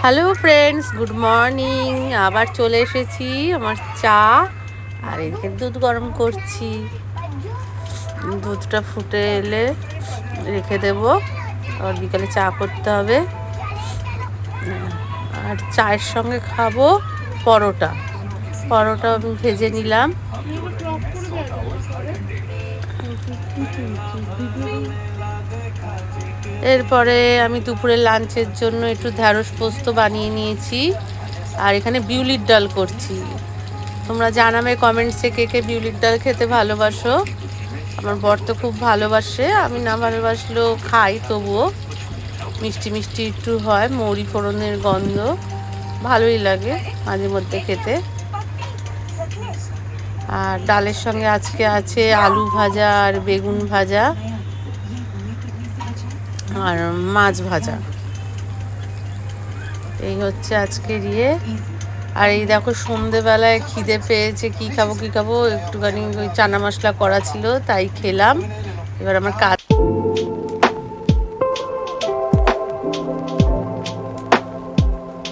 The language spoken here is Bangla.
Hello friends, good morning. আবার চলে এসেছি আমার চা আর এদিকে দুধ গরম করছি। দুধটা ফুটে এলে রেখে দেব, আর বিকালে চা করতে হবে। আর চায়ের সঙ্গে খাবো পরোটা। পরোটা আমি ভেজে নিলাম। এরপরে আমি দুপুরে লাঞ্চের জন্য একটু ঢ্যাঁড়স পোস্ত বানিয়ে নিয়েছি, আর এখানে বিউলির ডাল করছি। তোমরা জানাবে কমেন্টসে কে কে বিউলির ডাল খেতে ভালোবাসো। আমার বর তো খুব ভালোবাসে, আমি না ভালোবাসলেও খাই, তবুও মিষ্টি মিষ্টি একটু হয়, মৌরি ফোড়নের গন্ধ ভালোই লাগে মাঝে মধ্যে খেতে। আর ডালের সঙ্গে আজকে আছে আলু ভাজা আর বেগুন ভাজা আর মাছ ভাজা। এই হচ্ছে আজকের ইয়ে। আর এই দেখো, সন্ধেবেলায় খিদে পেয়েছে, কি খাবো একটুখানি ওই চানা মশলা করা ছিল, তাই খেলাম। এবার আমার কাজ